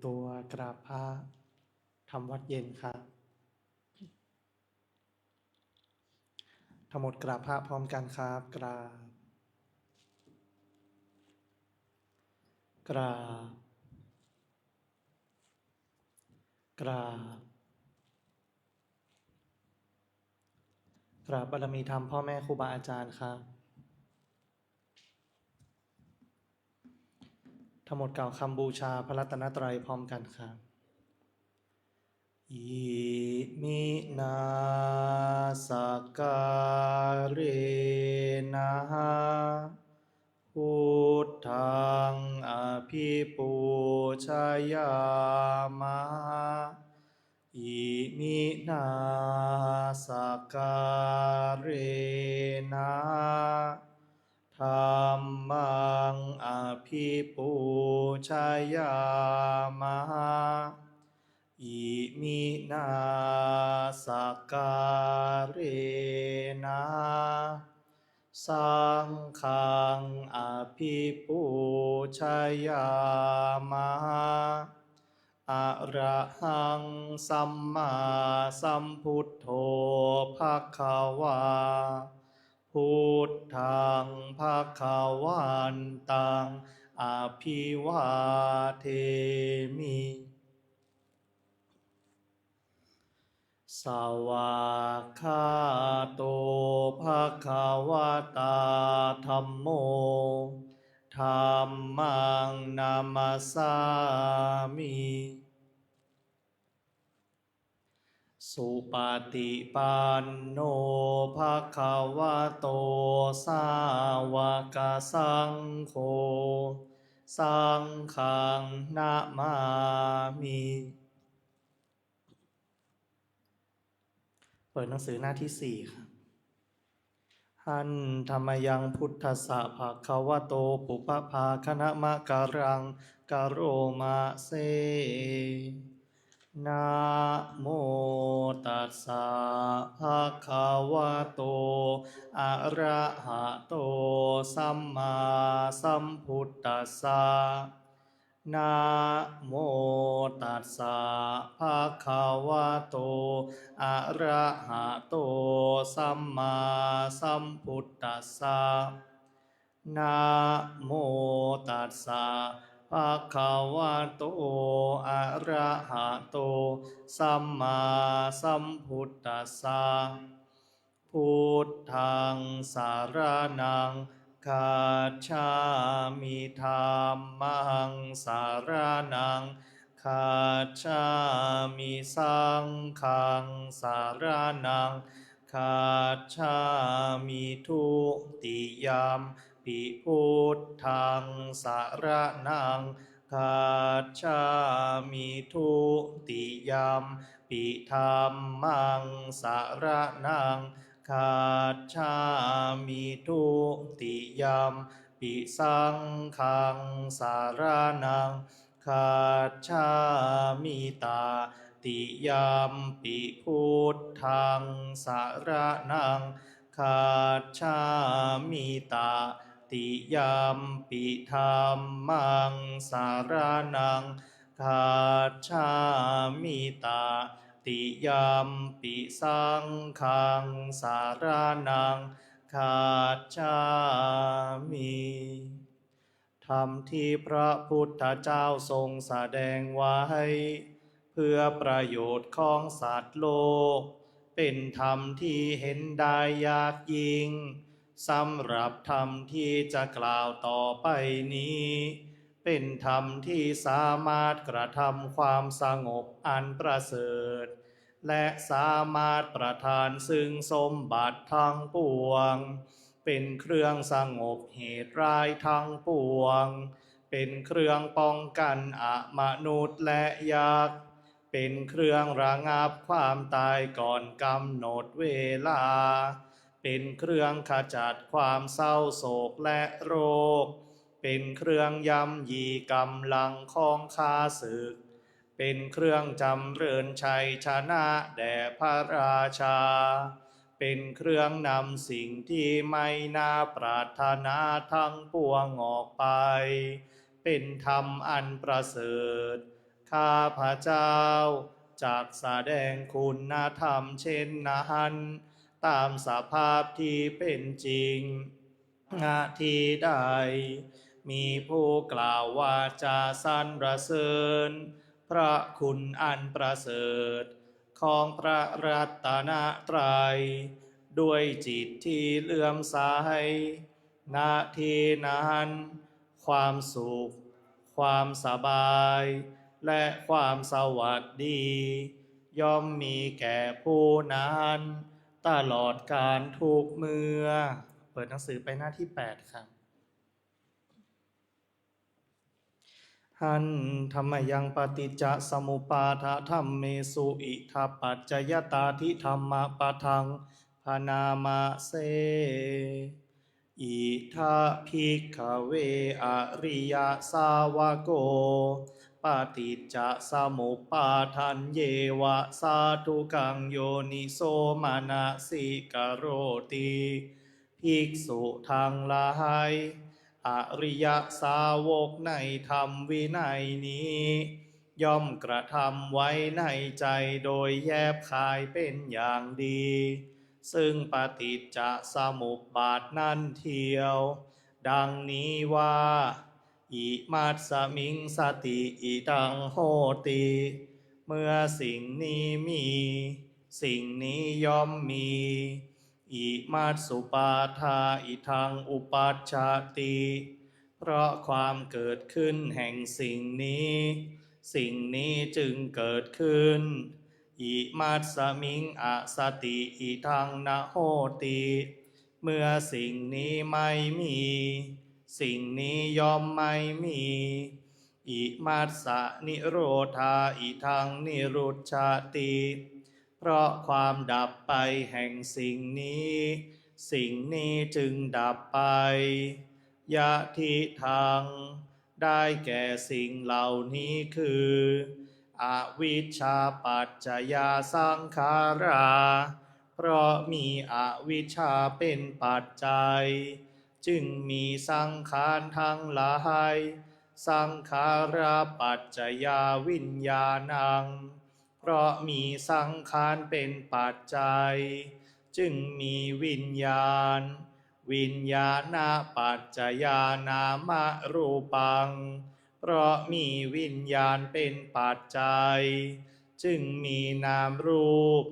ตัวกราบพระทำวัดเย็นครับทั้งหมดกราบพระพร้อมกันครับกราบกราบกราบกราบบารมีธรรมพ่อแม่ครูบาอาจารย์ครับทั้งหมดกล่าวคำบูชาพระรัตนตรัยพร้อมกันครับอิมินาสการนะพุทธังอภิปูชยามะอิมินาสการนะธัมมังอภิปูชยามะอิมินาสการนะสังฆังอภิปูชยามะอะระหังสัมมาสัมพุทโธภควาพุทธังภควันตังอภิวาเทมิสวากขาโตภควตาธัมโมธัมมังนามัสสามิสุปฏิปันโนภควโตสาวกสังโฆสังฆังนะมามิเปิดหนังสือหน้าที่4ครับหันธรรมยังพุทธัสสะภะคะวะโตปุพพาคณมะการังกโรมะเซนะโมตัสสะภะคะวะโตอะระหะโตสัมมาสัมพุทธัสสะนะโมตัสสะภะคะวะโตอะระหะโตสัมมาสัมพุทธัสสะนะโมตัสสะภะคะวะโตอะระหะโตสัมมาสัมพุทธัสสะพุทธังสารนังคัจฉามิธัมมังสารนังคัจฉามิสังฆังสารนังคัจฉามิทุติยมปิพุทธังสารนังคัจฉามิทุติยมปิธัมมังสารนังคัจฉามิทุติยมปิสังฆังสารนังคัจฉามิตาติยมปิพุทธังสารนังคัจฉามิตาติยมปิธัมมังสารนังคัจฉามิตาติยมปิสังฆังสารนังคัจฉามิธรรมที่พระพุทธเจ้าทรงแสดงไว้เพื่อประโยชน์ของสัตว์โลกเป็นธรรมที่เห็นได้ยากยิ่งสำหรับธรรมที่จะกล่าวต่อไปนี้เป็นธรรมที่สามารถกระทำความสงบอันประเสริฐและสามารถประทานซึ่งสมบัติทั้งปวงเป็นเครื่องสงบเหตุร้ายทั้งปวงเป็นเครื่องป้องกันอมนุษย์และยักษ์เป็นเครื่องระงับความตายก่อนกำหนดเวลาเป็นเครื่องขจัดความเศร้าโศกและโรคเป็นเครื่องย่ำยีกำลังของข้าศึกเป็นเครื่องจำเริญชัยชนะแด่พระราชาเป็นเครื่องนำสิ่งที่ไม่น่าปรารถนาทั้งปวงออกไปเป็นธรรมอันประเสริฐ ข้าพระเจ้าจักแสดงคุณธรรมเช่นนั้นตามสภาพที่เป็นจริงที่ใดมีผู้กล่าวว่าจะสรรเสริญพระคุณอันประเสริฐของพระรัตนตรัยด้วยจิตที่เลื่อมใสณที่นั้นความสุขความสบายและความสวัสดีย่อมมีแก่ผู้นั้นตลอดการทุกเมื่อเปิดหนังสือไปหน้าที่8ครับหันธรรมยังปฏิจจสมุปาทธรรมเมสุอิทัปปัจจยตาทิธรรมปะทังพนามาเสอิทัภิกขเวอริยสาวโกปฏิจจสมุปปาทันเยวะสาธุกังโยนิโสมนสิกโรติภิกษุทั้งหลายอริยสาวกในธรรมวินัยนี้ย่อมกระทำไว้ในใจโดยแยบคายเป็นอย่างดีซึ่งปฏิจจสมุปบาทนั้นเทียวดังนี้ว่าอิมัสสมิงสติอิตังโหติเมื่อสิ่งนี้มีสิ่งนี้ย่อมมีอิมัสสุปาทาอิทังอุปัชชติเพราะความเกิดขึ้นแห่งสิ่งนี้สิ่งนี้จึงเกิดขึ้นอิมัสสมิงอสติอิทังนะโหติเมื่อสิ่งนี้ไม่มีสิ่งนี้ย่อมไม่มีอิมัสสะนิโรธาอิทังนิรุชชติเพราะความดับไปแห่งสิ่งนี้สิ่งนี้จึงดับไปยะทิทังได้แก่สิ่งเหล่านี้คืออวิชชาปัจจยาสังขาราเพราะมีอวิชชาเป็นปัจจัยจึงมีสังขารทั้งหลายสังขาราปัจจยาวิญญาณังเพราะมีสังขารเป็นปัจจัยจึงมีวิญญาณวิญญาณปัจจยานามรูปังเพราะมีวิญญาณเป็นปัจจัยจึงมีนามรูป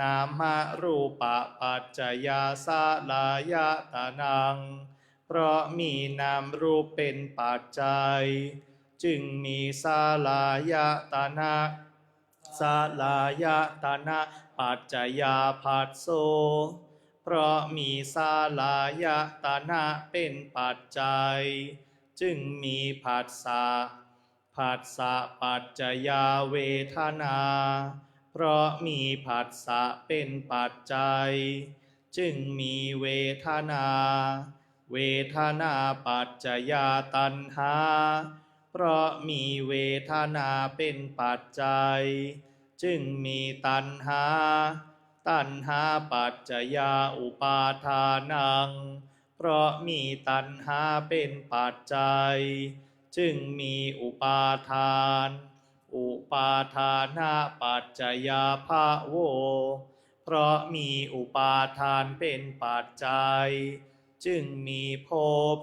นามรูปปัจจยาสลายตนังเพราะมีนามรูปเป็นปัจจัยจึงมีสลายตนะสลายตนะปัจจยาภัสโสเพราะมีสลายตนะเป็นปัจจัยจึงมีผัสสะผัสสะปัจจยาเวทนาเพราะมีผัสสะเป็นปัจจัยจึงมีเวทนาเวทนาปัจจยาตัณหาเพราะมีเวทนาเป็นปัจจัยจึงมีตัณหาตัณหาปัจจยาอุปาทานังเพราะมีตัณหาเป็นปัจจัยจึงมีอุปาทานอุปาทานาปัจจยาภะโวเพราะมีอุปาทานเป็นปัจจัยจึงมีภพ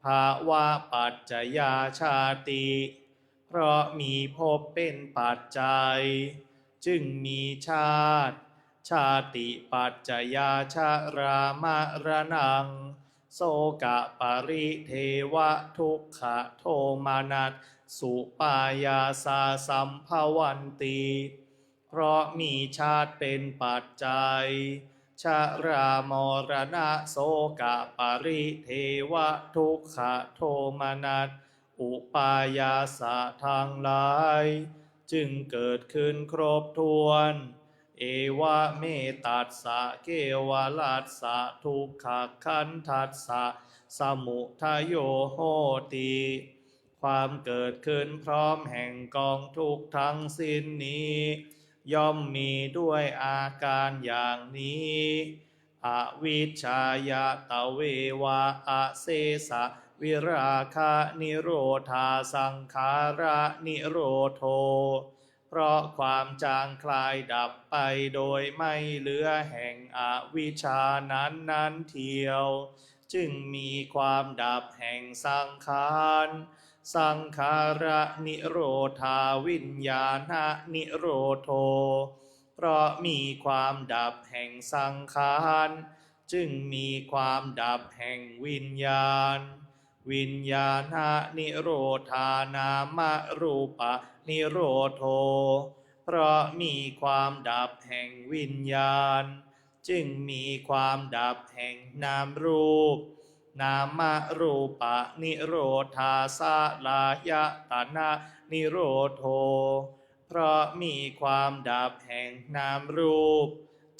ภาวะปัจจยาชาติเพราะมีภพเป็นปัจจัยจึงมีชาติชาติปัจจยาชรามรณังโสกะปริเทวะทุกขโทมานัสสุปายาสาสัมภวันติเพราะมีชาติเป็นปัจจัยชรามรณะโสกะปริเทวะทุกขโทมานัสอุปายาสะทางหลายจึงเกิดขึ้นครบถ้วนเอวะเมตัสสะเกวลัสสะทุกขขันธัสสะสมุทัยโยโหติความเกิดขึ้นพร้อมแห่งกองทุกข์ทั้งสิ้นนี้ย่อมมีด้วยอาการอย่างนี้อวิชชายะตะเววะอเสสะ วิราคะนิโรธาสังขาระนิโรโธเพราะความจางคลายดับไปโดยไม่เหลือแห่งอวิชชานั้นเทียวจึงมีความดับแห่งสังขารสังขาระนิโรธาวิญญาณนิโรโธเพราะมีความดับแห่งสังขารจึงมีความดับแห่งวิญญาณวิญญาณนิโรธานามรูปะนิโรโธเพราะมีความดับแห่งวิญญาณจึงมีความดับแห่งนามรูปนามรูปะนิโรธาสลายตนะนิโรโธเพราะมีความดับแห่งนามรูป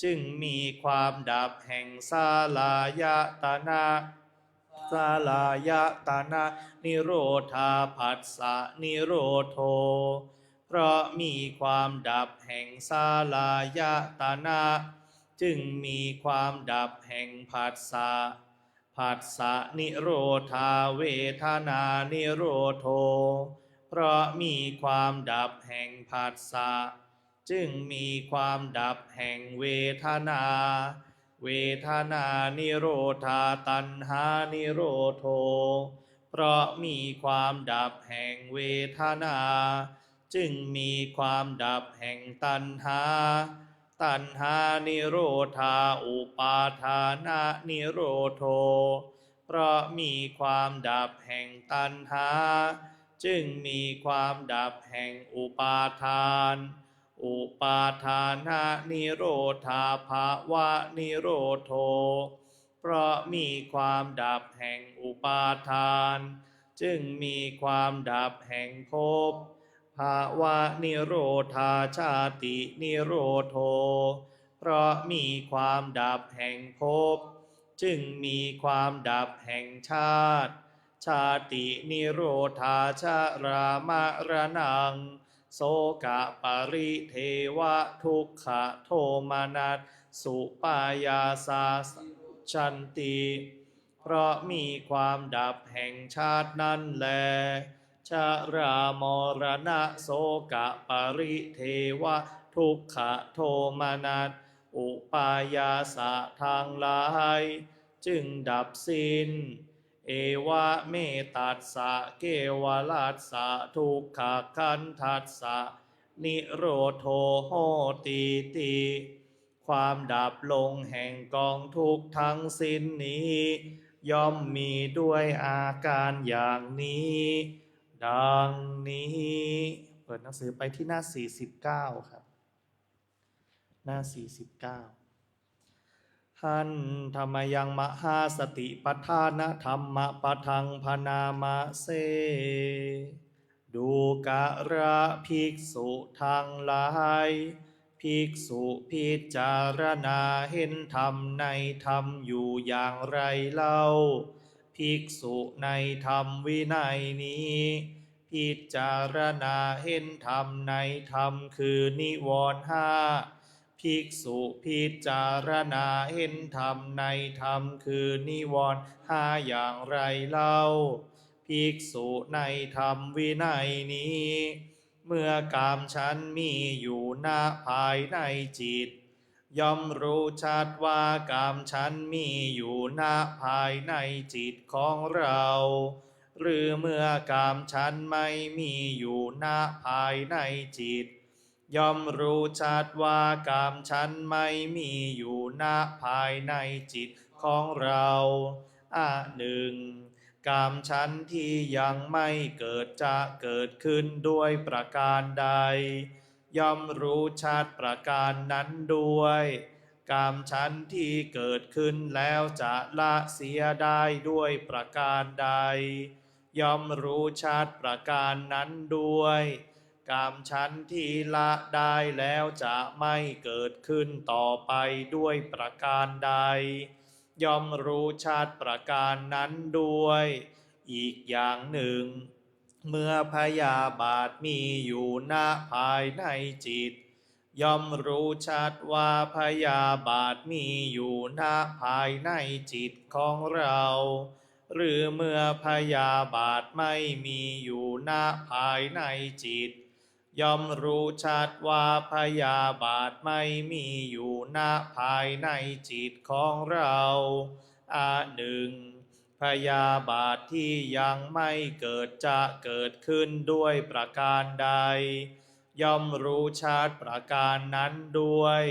จึงมีความดับแห่งสลายตนะสลายตนะนิโรธาผัสสะนิโรโธเพราะมีความดับแห่งสลายตนะจึงมีความดับแห่งผัสสะผัสสะนิโรธาเวทนานิโรโธเพราะมีความดับแห่งผัสสะจึงมีความดับแห่งเวทนาเวทนานิโรธาตัณหานิโรโธเพราะมีความดับแห่งเวทนาจึงมีความดับแห่งตัณหาตัณหานิโรธาอุปาทานะนิโรโธเพราะมีความดับแห่งตัณหาจึงมีความดับแห่งอุปาทานอุปาทานะนิโรธาภาวะนิโรโธเพราะมีความดับแห่งอุปาทานจึงมีความดับแห่งภพภาวะนิโรธาชาตินิโรโธเพราะมีความดับแห่งภพจึงมีความดับแห่งชาติชาตินิโรธาชรามรณังโสกะปริเทวะทุกขะโทมนัสสุปายาสาชันติเพราะมีความดับแห่งชาตินั้นแลชรามรณะโสกะปริเทวะทุกขะโทมนัสอุปายาสะทางหลายจึงดับสิ้นเอวะเมตัสสะเกวลัสสะทุกขคันทัสสะนิโรโธโหติติความดับลงแห่งกองทุกข์ทั้งสิ้นนี้ย่อมมีด้วยอาการอย่างนี้ดังนี้เปิดหนังสือไปที่หน้า49ครับหน้า49หันธรรมยังมหาสติปัฏฐานธรรมปทังพนามะเสดูกะระภิกษุทั้งหลายภิกษุพิจารณาเห็นธรรมในธรรมอยู่อย่างไรเล่าภิกษุในธรรมวินัยนี้พิจารณาเห็นธรรมในธรรมคือนิวรณ์ห้าภิกษุพิจารณาเห็นธรรมในธรรมคือนิวรณ์ห้าอย่างไรเล่าภิกษุในธรรมวินัยนี้เมื่อกามฉันมีอยู่ณภายในจิตย่อมรู้ชัดว่ากามฉันมีอยู่ณภายในจิตของเราหรือเมื่อกามฉันไม่มีอยู่ณภายในจิตย่อมรู้ชัดว่ากามฉันไม่มีอยู่ณภายในจิตของเราหนึ่งกามฉันที่ยังไม่เกิดจะเกิดขึ้นด้วยประการใดย่อมรู้ชัดประการนั้นด้วยกามฉันที่เกิดขึ้นแล้วจะละเสียได้ด้วยประการใดย่อมรู้ชัดประการนั้นด้วยกามฉันที่ละได้แล้วจะไม่เกิดขึ้นต่อไปด้วยประการใดย่อมรู้ชัดประการนั้นด้วยอีกอย่างหนึ่งเมื่อพยาบาทมีอยู่ณภายในจิตย่อมรู้ชัดว่าพยาบาทมีอยู่ณภายในจิตของเรา หรือเมื่อพยาบาทไม่มีอยู่ณภายในจิตย่อมรู้ชัดว่าพยาบาทไม่มีอยู่ณภายในจิตของเราหนึ่งพยาบาทที่ยังไม่เกิดจะเกิดขึ้นด้วยประการใดย่อมรู้ชัดประการนั้นด้วย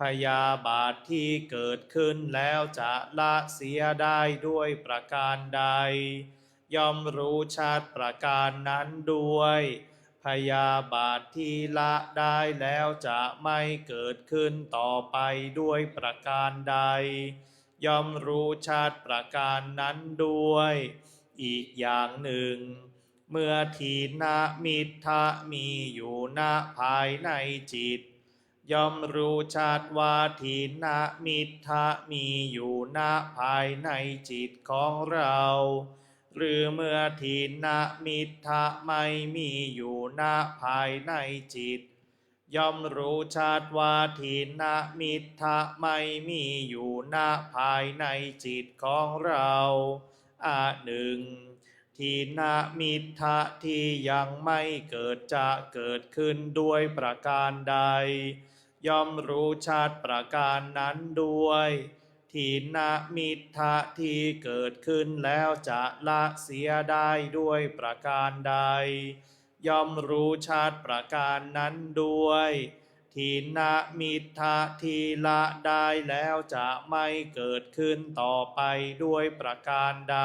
พยาบาทที่เกิดขึ้นแล้วจะละเสียได้ด้วยประการใดย่อมรู้ชัดประการนั้นด้วยพยาบาทที่ละได้แล้วจะไม่เกิดขึ้นต่อไปด้วยประการใดย่อมรู้ชัดประการนั้นด้วยอีกอย่างหนึ่งเมื่อทีนะมิทะมีอยู่ณภายในจิตย่อมรู้ชัดว่าทีนะมิทะมีอยู่ณภายในจิตของเราหรือเมื่อทีนะมิทะไม่มีอยู่ณภายในจิตย่อมรู้ชัดว่าทีนะมิทะไม่มีอยู่ณภายในจิตของเราหนึ่งทีนะมิทะที่ยังไม่เกิดจะเกิดขึ้นด้วยประการใดย่อมรู้ชัดประการนั้นด้วยทีนะมิทะที่เกิดขึ้นแล้วจะละเสียได้ด้วยประการใดย่อมรู้ชัดประการนั้นด้วยทีนะมิทะที่ละได้แล้วจะไม่เกิดขึ้นต่อไปด้วยประการใด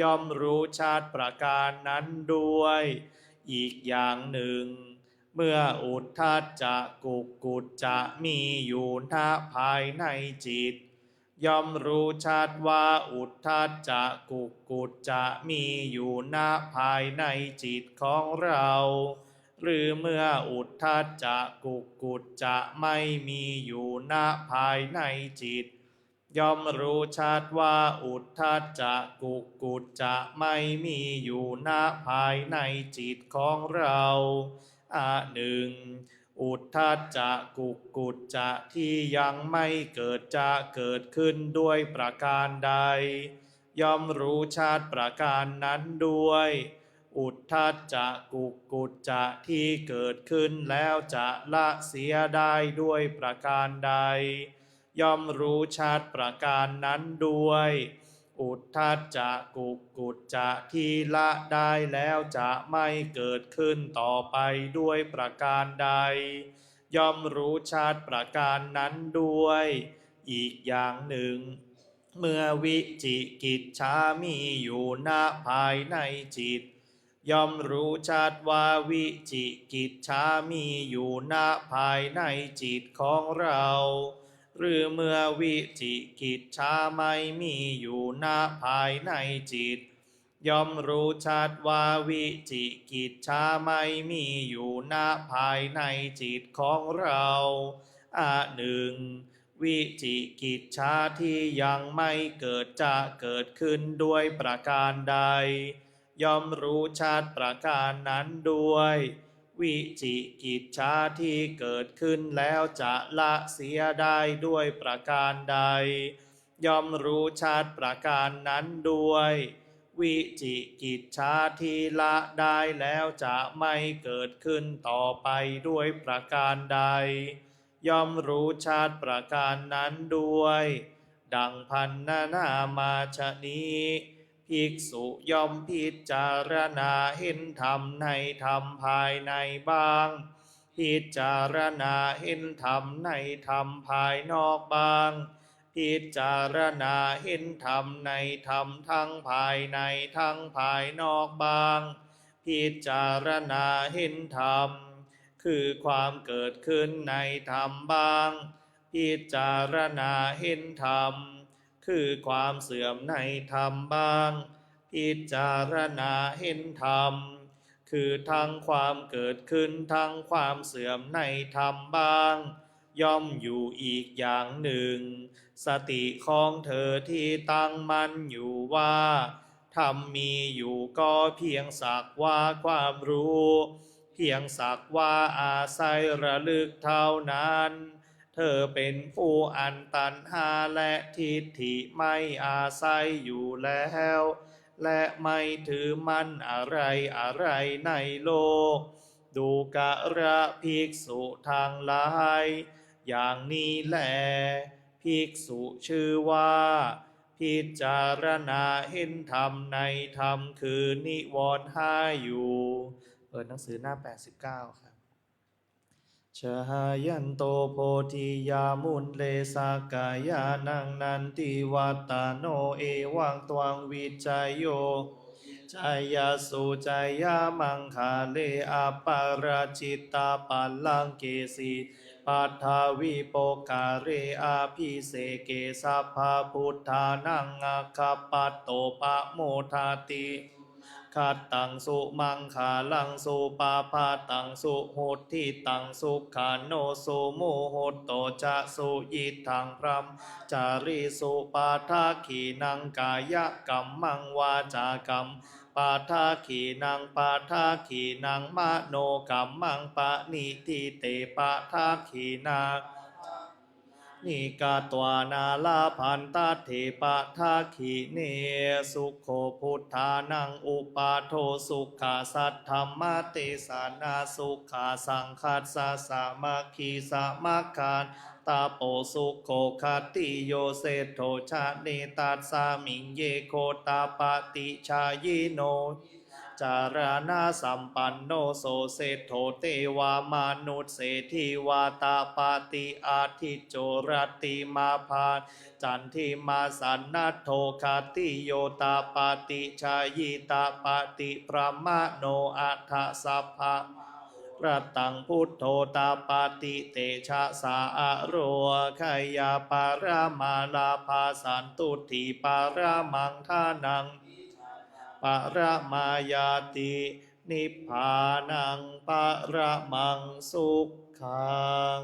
ย่อมรู้ชัดประการนั้นด้วยอีกอย่างหนึ่งเมื่ออุทธัจจะกุจจะมีอยู่ณภายในจิตย่อมรู้ชัดว่าอุทธัจจะกุจจะมีอยู่ณภายในจิตของเราหรือเมื่ออุทธัจจะกุจจะไม่มีอยู่ณภายในจิตย่อมรู้ชัดว่าอุทธัจจะกุจจะไม่มีอยู่ณภายในจิตของเราหนึ่งอุทธัจจะกุจจะที่ยังไม่เกิดจะเกิดขึ้นด้วยประการใดย่อมรู้ชัดประการนั้นด้วยอุทธัจจะกุจจะที่เกิดขึ้นแล้วจะละเสียได้ด้วยประการใดย่อมรู้ชัดประการนั้นด้วยอุทธัจจะกุจจะที่ละได้แล้วจะไม่เกิดขึ้นต่อไปด้วยประการใดย่อมรู้ชัดประการนั้นด้วยอีกอย่างหนึ่งเมื่อวิจิกิจฉามีอยู่ณภายในจิตย่อมรู้ชัดว่าวิจิกิจฉามีอยู่ณภายในจิตของเราหรือเมื่อวิจิกิจฉาไม่มีอยู่ณภายในจิตย่อมรู้ชัดว่าวิจิกิจฉาไม่มีอยู่ณภายในจิตของเราหนึ่งวิจิกิจฉาที่ยังไม่เกิดจะเกิดขึ้นด้วยประการใดย่อมรู้ชัดประการนั้นด้วยวิจิกิจฉาที่เกิดขึ้นแล้วจะละเสียได้ด้วยประการใดย่อมรู้ชัดประการนั้นด้วยวิจิกิจฉาที่ละได้แล้วจะไม่เกิดขึ้นต่อไปด้วยประการใดย่อมรู้ชัดประการนั้นด้วยดังพันนามาชนี้ภิกษุย่อมพิจารณาเห็นธรรมในธรรมภายในบ้างพิจารณาเห็นธรรมในธรรมภายนอกบ้างพิจารณาเห็นธรรมในธรรมทั้งภายในทั้งภายนอกบ้างพิจารณาเห็นธรรมคือความเกิดขึ้นในธรรมบ้างพิจารณาเห็นธรรมคือความเสื่อมในธรรมบ้างพิจารณาเห็นธรรมคือทั้งความเกิดขึ้นทั้งความเสื่อมในธรรมบ้างย่อมอยู่อีกอย่างหนึ่งสติของเธอที่ตั้งมั่นอยู่ว่าธรรมมีอยู่ก็เพียงสักว่าความรู้เพียงสักว่าอาศัยระลึกเท่านั้น เธอเป็นผู้อันตันหาและทิฏฐิไม่อาศัยอยู่แล้ว และไม่ถือมั่นอะไรอะไรในโลก ดูกระภิกษุทางหลาย อย่างนี้แลภิกษุชื่อว่า พิจารณาเห็นธรรมในธรรมคือนิวรณ์ห้าอยู่เปิดหนังสือหน้า89ครับชหายันโตโพธิยามุนเลสากายานังนันติวัตตโนเอวังตวังวิจัยโยจายาสุจายามังคาเลอปาราจิตตาปัลลังเกสีปัทาวิโปกาเรอาภิเสเกสัพพะพุทธานังอาคาปัตโตปะโมทาติขัตตังสุมังคาลังสุปาปาตังสุโหติตังสุขาโนสุโมโหตโตจะสุยิทังพรัมจาริสุปาทาขีนังกายกรรมังวาจากรรมปาทาขีนังปาทาขีนังมโนกรรมังปะนิทิเตปาทาขีนานิกาตวานาลาพันตาเทปะทาขีเนสุโคพุทธานังอุปาโทสุขาสัทธรรมเตสานาสุขาสังคัสสะสามัคคีสามัคคานตาโปสุโคคติโยเสโทชาเนตัสสามิงเยโคตาปติชายโนจารณาสัมปันโนโสเสโทเทวามนุษย์เศรษฐีวาตาปาติอาทิโจรติมาพานจันทิมาสันนัทโทคาติโยตาปาติชายิตาปาติพระมโนอัฏฐสัพพะรัตตังพุทโธตาปาติเตชะสาอะโรขยาปารามาลาภาสันตุถิปารามังทานังปรมายาตินิพพานังปรมังสุขัง